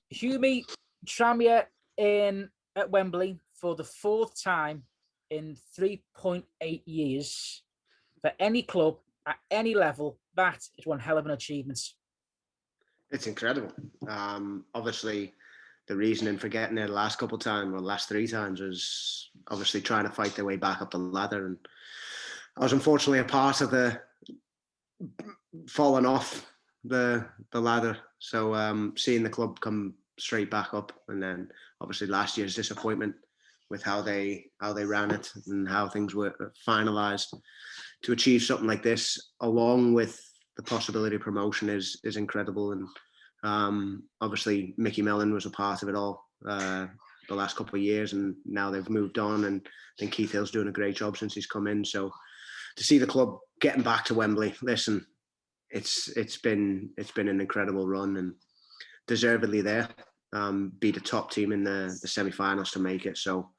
Hume, Tranmere in at Wembley for the fourth time in 3.8 years. For any club at any level, that is one hell of an achievement. It's incredible. Obviously, the reasoning for getting there the last couple of times, or the last 3 times, was obviously trying to fight their way back up the ladder. And I was unfortunately a part of the falling off the ladder. So seeing the club come straight back up, and then obviously last year's disappointment with how they ran it and how things were finalised, to achieve something like this, along with the possibility of promotion, is incredible. And obviously Mickey Mellon was a part of it all the last couple of years, and now they've moved on, and I think Keith Hill's doing a great job since he's come in. So to see the club getting back to Wembley, listen, it's been an incredible run, and deservedly there. Beat a top team in the semi-finals to make it. So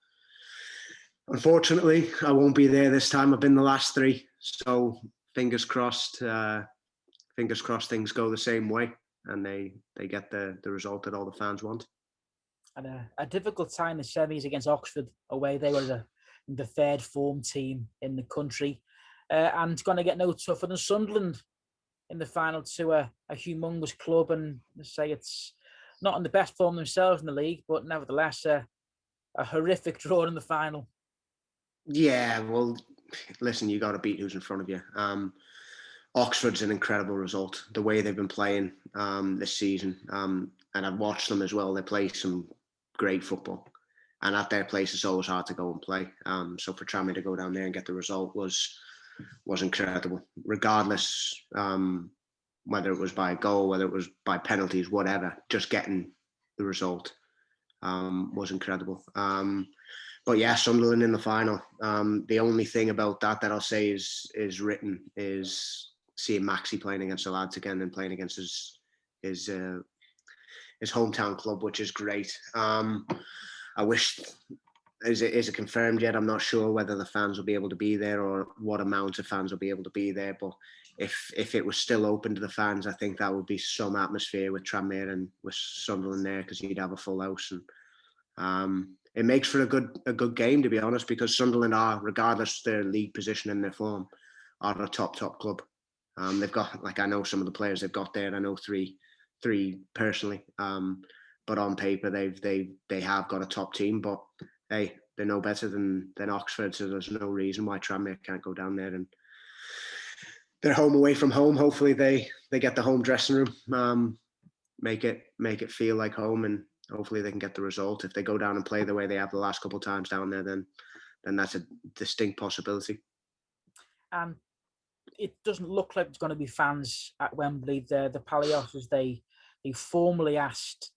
unfortunately, I won't be there this time. I've been the last 3, so fingers crossed. Fingers crossed things go the same way, and they get the result that all the fans want. And a difficult time, the semis against Oxford away. They were the third form team in the country, and going to get no tougher than Sunderland in the final to a humongous club. And say it's not in the best form themselves in the league, but nevertheless a horrific draw in the final. Yeah, well, listen, you got to beat who's in front of you. Oxford's an incredible result. The way they've been playing this season, and I've watched them as well. They play some great football, and at their place, it's always hard to go and play. So for Tranmere to go down there and get the result was incredible. Regardless, whether it was by a goal, whether it was by penalties, whatever, just getting the result was incredible. But yeah, Sunderland in the final. The only thing about that I'll say is written is seeing Maxi playing against the lads again and playing against his hometown club, which is great. I wish, is it confirmed yet? I'm not sure whether the fans will be able to be there or what amount of fans will be able to be there. But if it was still open to the fans, I think that would be some atmosphere with Tranmere and with Sunderland there, because you'd have a full house. And it makes for a good game, to be honest, because Sunderland are, regardless of their league position and their form, are a top club. They've got, like, I know some of the players they've got there. I know three personally, but on paper they have got a top team. But hey, they're no better than Oxford, so there's no reason why Tranmere can't go down there. And they're home away from home. Hopefully they get the home dressing room, make it feel like home, and hopefully they can get the result. If they go down and play the way they have the last couple of times down there, then that's a distinct possibility. It doesn't look like there's going to be fans at Wembley. The Palios, they formally asked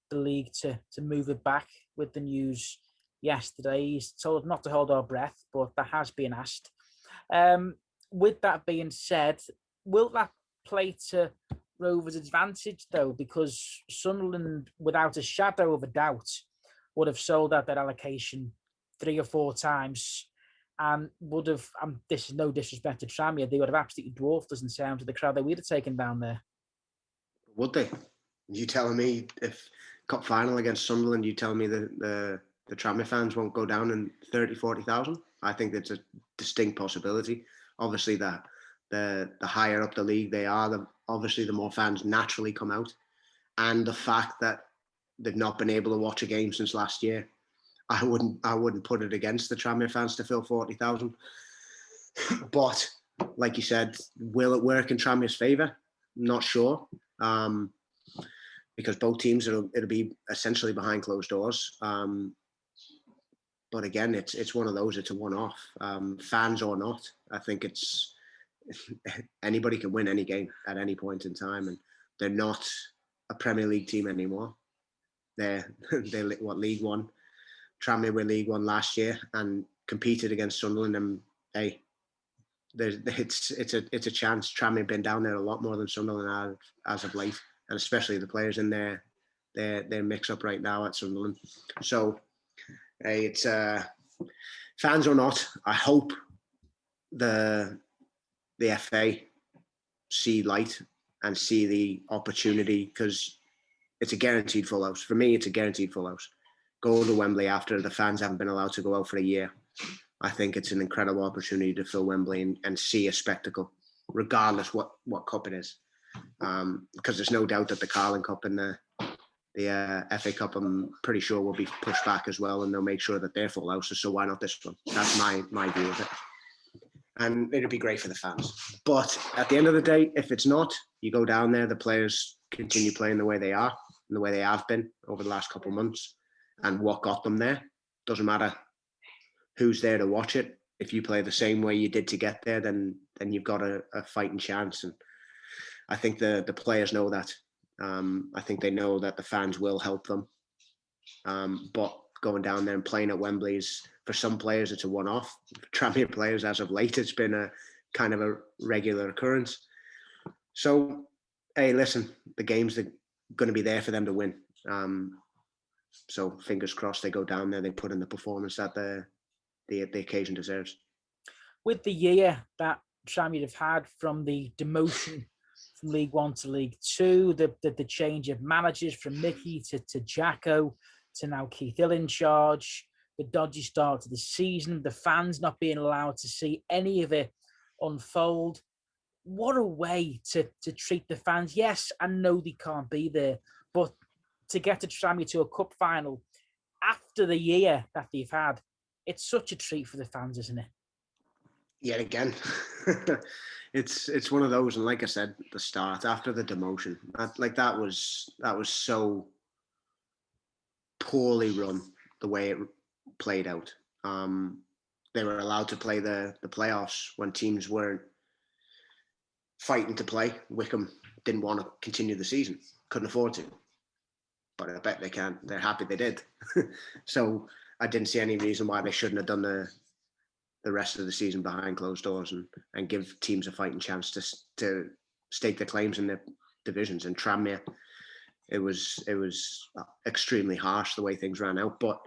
the league to move it back with the news yesterday. He's told not to hold our breath, but that has been asked. With that being said, will that play to Rovers' advantage, though? Because Sunderland, without a shadow of a doubt, would have sold out their allocation 3 or 4 times, and would have, this is no disrespect to Tranmere, they would have absolutely dwarfed us in terms of the crowd that we'd have taken down there. Would they? You telling me if cup final against Sunderland, you telling me the Tranmere fans won't go down in 30, 40,000? I think that's a distinct possibility. Obviously, the higher up the league they are, obviously the more fans naturally come out. And the fact that they've not been able to watch a game since last year, I wouldn't put it against the Tranmere fans to fill 40,000. But like you said, will it work in Tranmere's favour? Not sure. Because both teams, it'll be essentially behind closed doors. But again, it's one of those. It's a one-off. Fans or not, I think anybody can win any game at any point in time, and they're not a Premier League team anymore. They're League One. Tranmere were League One last year and competed against Sunderland. And hey, it's a chance. Tranmere have been down there a lot more than Sunderland as of late, and especially the players in their mix up right now at Sunderland. So hey, it's fans or not, I hope the FA see light and see the opportunity, because it's a guaranteed full house. For me, it's a guaranteed full house. Go to Wembley after the fans haven't been allowed to go out for a year. I think it's an incredible opportunity to fill Wembley and see a spectacle, regardless what cup it is. Because there's no doubt that the Carling Cup and the FA Cup, I'm pretty sure, will be pushed back as well, and they'll make sure that they're full houses. So why not this one? That's my view of it. And it'd be great for the fans. But at the end of the day, if it's not, you go down there, the players continue playing the way they are and the way they have been over the last couple of months, and what got them there. Doesn't matter who's there to watch it. If you play the same way you did to get there, then you've got a fighting chance. And I think the players know that. I think they know that the fans will help them. But going down there and playing at Wembley is, for some players, it's a one-off. For Tranmere players, as of late, it's been a kind of a regular occurrence. So, hey, listen, the game's going to be there for them to win. So fingers crossed they go down there, they put in the performance that the occasion deserves. With the year that Tranmere have had, from the demotion from League One to League Two, the change of managers from Mickey to Jacko to now Keith Hill in charge, the dodgy start to the season, the fans not being allowed to see any of it unfold. What a way to treat the fans. Yes, I know they can't be there, but to get to Tranmere to a cup final after the year that they've had, it's such a treat for the fans, isn't it? Yet again, it's one of those, and like I said, the start after the demotion, that was so poorly run the way it played out. They were allowed to play the playoffs when teams weren't fighting to play. Wickham didn't want to continue the season, couldn't afford to, but I bet they can. They're happy they did. So I didn't see any reason why they shouldn't have done the rest of the season behind closed doors and give teams a fighting chance to stake their claims in the divisions. And Tranmere, it was extremely harsh the way things ran out. But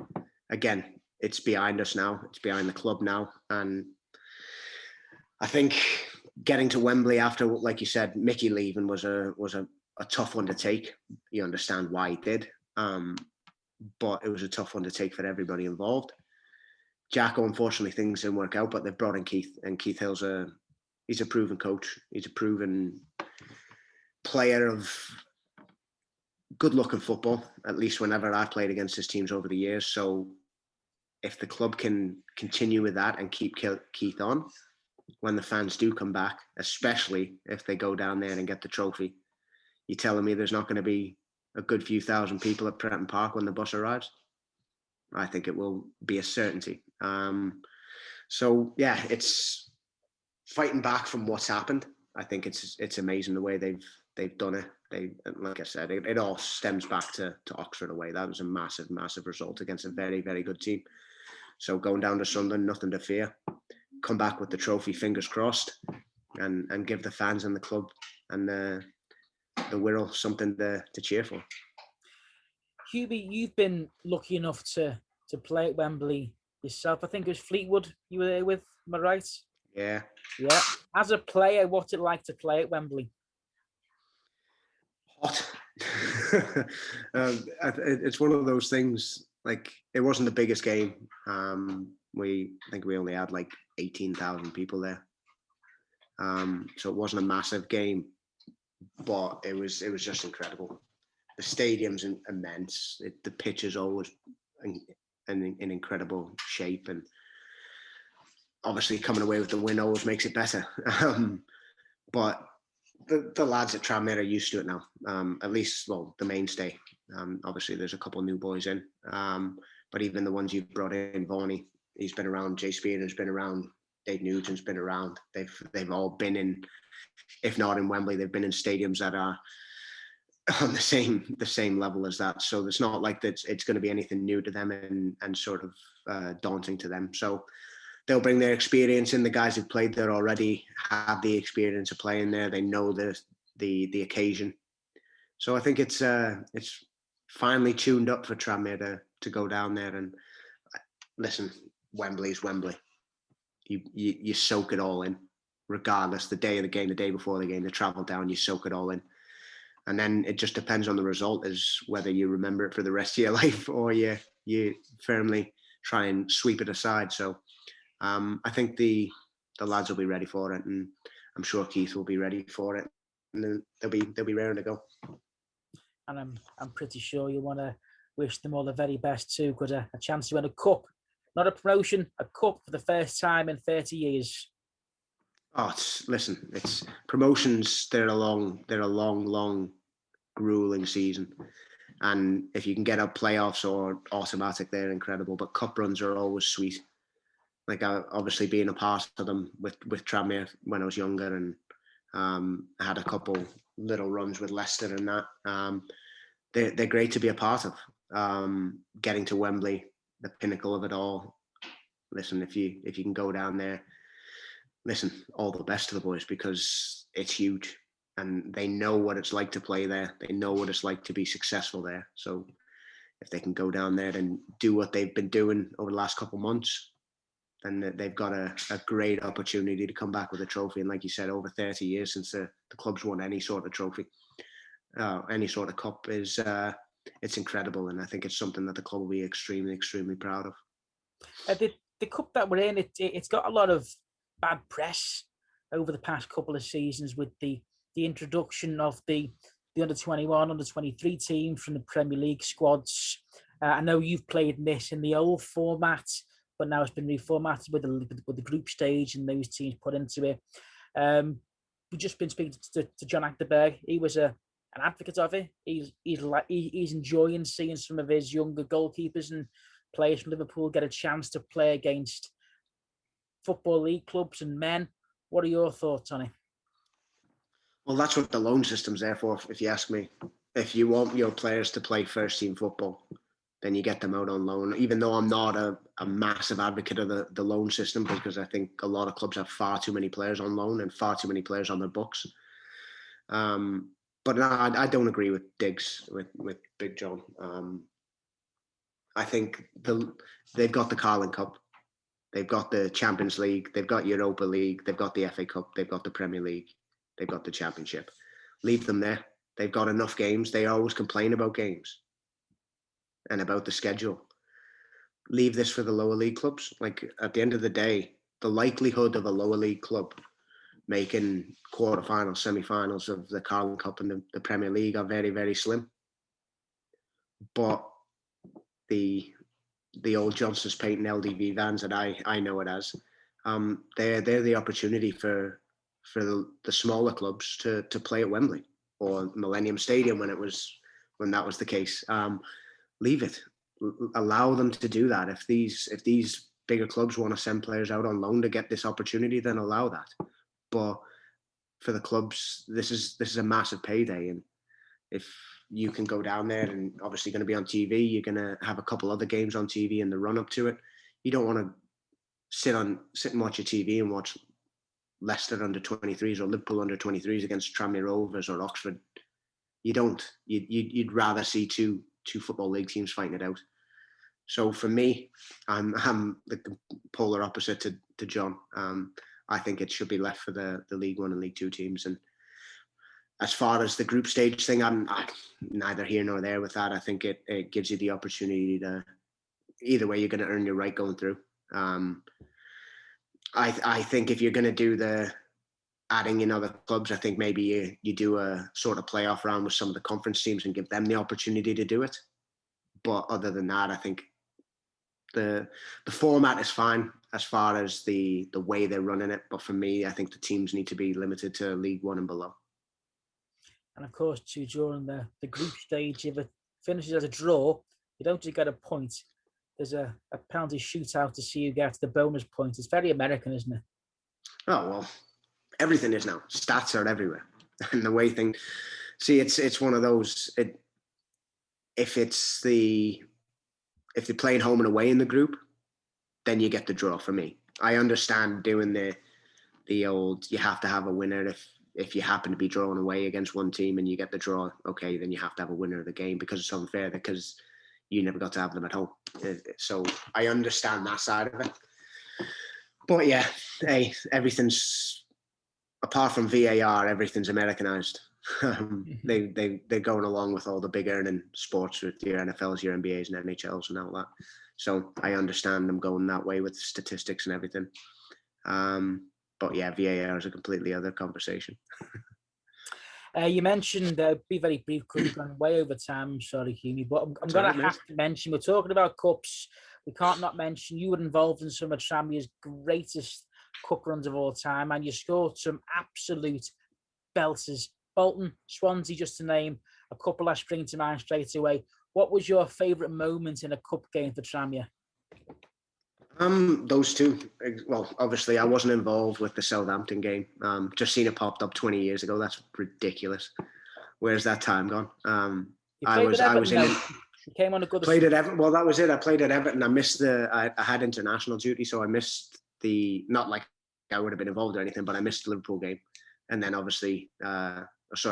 again, it's behind us now. It's behind the club now. And I think getting to Wembley after, like you said, Mickey leaving was a tough one to take. You understand why he did. But it was a tough one to take for everybody involved. Jacko, unfortunately, things didn't work out, but they've brought in Keith, and Keith Hill's he's a proven coach. He's a proven player of good-looking football, at least whenever I've played against his teams over the years. So if the club can continue with that and keep Keith on, when the fans do come back, especially if they go down there and get the trophy, you're telling me there's not going to be a good few thousand people at Prenton Park when the bus arrives? I think it will be a certainty. So yeah, it's fighting back from what's happened. I think it's amazing the way they've done it. Like I said, it all stems back to Oxford away. That was a massive, massive result against a very, very good team. So going down to Sunderland, nothing to fear. Come back with the trophy, fingers crossed, and give the fans and the club and the Wirral something to cheer for. Hubie, you've been lucky enough to play at Wembley yourself. I think it was Fleetwood you were there with. Am I right? Yeah. Yeah. As a player, what's it like to play at Wembley? Hot. It's one of those things. Like, it wasn't the biggest game. I think we only had like 18,000 people there. So it wasn't a massive game, but it was just incredible. The stadium's immense. The pitch is always in incredible shape, and obviously coming away with the win always makes it better. But the lads at Tranmere are used to it now. At least, well, the mainstay. Obviously, there's a couple of new boys in, but even the ones you've brought in, Varney, he's been around. Jay Spear has been around. Dave Nugent's been around. They've all been in, if not in Wembley, they've been in stadiums that are on the same level as that. So it's not like it's going to be anything new to them and sort of daunting to them. So they'll bring their experience in. The guys who've played there already have the experience of playing there. They know the occasion. So I think it's finally tuned up for Tranmere to go down there and listen. Wembley's Wembley. You soak it all in, regardless. The day of the game, the day before the game, they travel down. You soak it all in. And then it just depends on the result, as whether you remember it for the rest of your life or you firmly try and sweep it aside. So I think the lads will be ready for it, and I'm sure Keith will be ready for it, and then they'll be raring to go. And I'm pretty sure you want to wish them all the very best too, because a chance to win a cup, not a promotion, a cup for the first time in 30 years. Oh, it's promotions. They're a long, grueling season. And if you can get up playoffs or automatic, they're incredible. But cup runs are always sweet. Like obviously being a part of them with Tranmere when I was younger, and had a couple little runs with Leicester and that. They're great to be a part of. Getting to Wembley, the pinnacle of it all. Listen, if you can go down there, listen, all the best to the boys, because it's huge, and they know what it's like to play there. They know what it's like to be successful there. So if they can go down there and do what they've been doing over the last couple of months, then they've got a great opportunity to come back with a trophy. And like you said, over 30 years since the club's won any sort of trophy, any sort of cup, is it's incredible. And I think it's something that the club will be extremely, extremely proud of. The cup that we're in, it's got a lot of bad press over the past couple of seasons with the introduction of the under 21, under 23 team from the Premier League squads. I know you've played this in the old format, but now it's been reformatted with the group stage and those teams put into it. We've just been speaking to John Achterberg. He was an advocate of it. He's enjoying seeing some of his younger goalkeepers and players from Liverpool get a chance to play against Football League clubs and men. What are your thoughts on it? Well, that's what the loan system's there for, if you ask me. If you want your players to play first team football, then you get them out on loan. Even though I'm not a massive advocate of the loan system, because I think a lot of clubs have far too many players on loan and far too many players on their books. But no, I don't agree with Diggs, with Big John. I think they've got the Carling Cup, they've got the Champions League, they've got Europa League, they've got the FA Cup, they've got the Premier League, they've got the Championship. Leave them there. They've got enough games. They always complain about games and about the schedule. Leave this for the lower league clubs. Like, at the end of the day, the likelihood of a lower league club making quarterfinals, semi-finals of the Carling Cup and the Premier League are very, very slim. But the old Johnson's Paint and LDV vans that I know it as, they're the opportunity for the smaller clubs to play at Wembley or Millennium Stadium when that was the case. Leave it. Allow them to do that. If these bigger clubs want to send players out on loan to get this opportunity, then allow that. But for the clubs, this is a massive payday, and if you can go down there and obviously going to be on TV, you're going to have a couple other games on TV in the run up to it. You don't want to sit and watch your TV and watch Leicester under 23s or Liverpool under 23s against Tranmere Rovers or Oxford. You don't. You'd rather see two Football League teams fighting it out. So for me, I'm the polar opposite to John. I think it should be left for the League One and League Two teams. And as far as the group stage thing, I'm neither here nor there with that. I think it gives you the opportunity to, either way, you're going to earn your right going through. I think if you're going to do the adding in other clubs, I think maybe you do a sort of playoff round with some of the conference teams and give them the opportunity to do it. But other than that, I think the format is fine as far as the way they're running it. But for me, I think the teams need to be limited to League One and below. And of course, too, during the group stage, if it finishes as a draw, you don't just get a point. There's a penalty shootout to see who gets the bonus points. It's very American, isn't it? Oh, well, everything is now. Stats are everywhere. And the way things... See, it's one of those... If they're playing home and away in the group, then you get the draw for me. I understand doing the old, you have to have a winner if you happen to be drawn away against one team and you get the draw, okay, then you have to have a winner of the game because it's unfair because you never got to have them at home. So I understand that side of it. But yeah, hey, everything's, apart from VAR, everything's Americanized. They're going along with all the big earning sports with your NFLs, your NBAs, and NHLs, and all that. So I understand them going that way with statistics and everything. But yeah, VAR is a completely other conversation. You mentioned, be very brief because we've gone way over time. Sorry, Hume, but I'm going to have to mention, we're talking about cups. We can't not mention you were involved in some of Tranmere's greatest cup runs of all time, and you scored some absolute belters. Bolton, Swansea, just to name a couple I spring to mind straight away. What was your favourite moment in a cup game for Tranmere? Those two. Well, obviously, I wasn't involved with the Southampton game. Just seen it popped up 20 years ago. That's ridiculous. Where's that time gone? I was in. You came on a good. Played at Everton. Well, that was it. I played at Everton. I missed I had international duty, so I missed not like I would have been involved or anything, but I missed the Liverpool game, and then obviously, I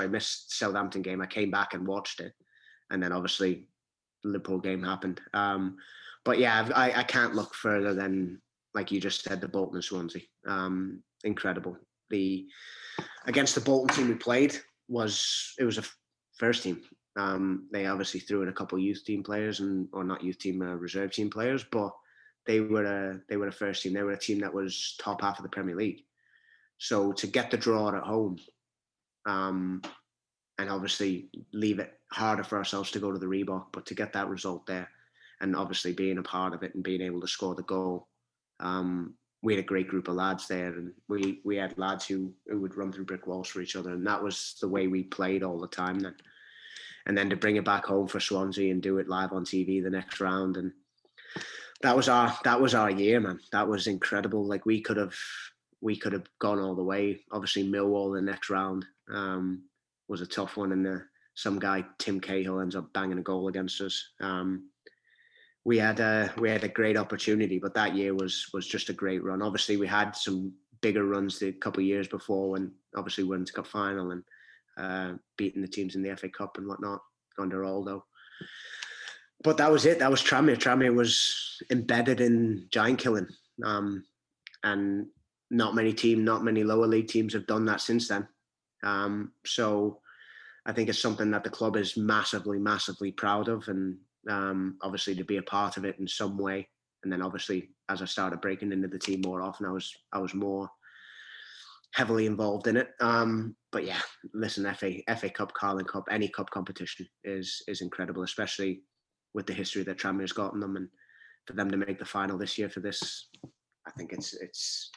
missed the Southampton game. I came back and watched it, and then obviously, the Liverpool game happened. But yeah, I can't look further than, like you just said, the Bolton and Swansea. Incredible. Against the Bolton team we played it was a first team. They obviously threw in a couple of youth team players or not youth team, reserve team players, but they were a first team. They were a team that was top half of the Premier League. So to get the draw at home, and obviously leave it harder for ourselves to go to the Reebok, but to get that result there, and obviously being a part of it and being able to score the goal, we had a great group of lads there, and we had lads who would run through brick walls for each other, and that was the way we played all the time then. And then to bring it back home for Swansea and do it live on TV the next round, and that was our year, man. That was incredible. Like we could have gone all the way. Obviously, Millwall the next round was a tough one, and some guy Tim Cahill ends up banging a goal against us. We had a great opportunity, but that year was just a great run. Obviously, we had some bigger runs the couple of years before, when obviously we went to cup final and beating the teams in the FA Cup and whatnot under Aldo. But that was it. That was Tranmere. Tranmere was embedded in giant killing, and not many lower league teams have done that since then. So I think it's something that the club is massively, massively proud of, and obviously to be a part of it in some way. And then obviously as I started breaking into the team more often, I was more heavily involved in it. But yeah, listen, FA Cup, Carling Cup, any cup competition is incredible, especially with the history that Tranmere's got in them, and for them to make the final this year for this, I think it's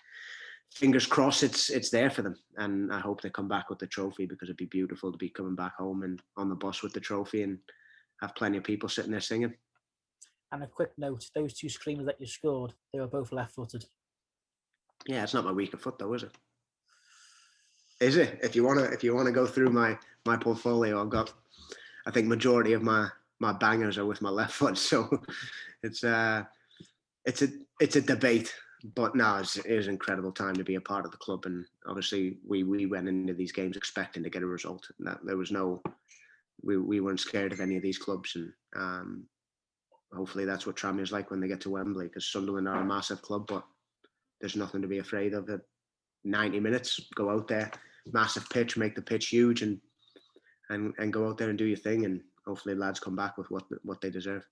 fingers crossed it's there for them, and I hope they come back with the trophy, because it'd be beautiful to be coming back home and on the bus with the trophy and have plenty of people sitting there singing. And a quick note, those two screamers that you scored, they were both left-footed. Yeah, it's not my weaker foot though, is it? Is it? If you wanna go through my portfolio, I've got, I think majority of my bangers are with my left foot, so it's a debate. But no, it was an incredible time to be a part of the club, and obviously we went into these games expecting to get a result. And that there was no, we weren't scared of any of these clubs, and hopefully that's what Tranmere's like when they get to Wembley, because Sunderland are a massive club, but there's nothing to be afraid of. It 90 minutes, go out there, massive pitch, make the pitch huge, and go out there and do your thing, and hopefully lads come back with what they deserve.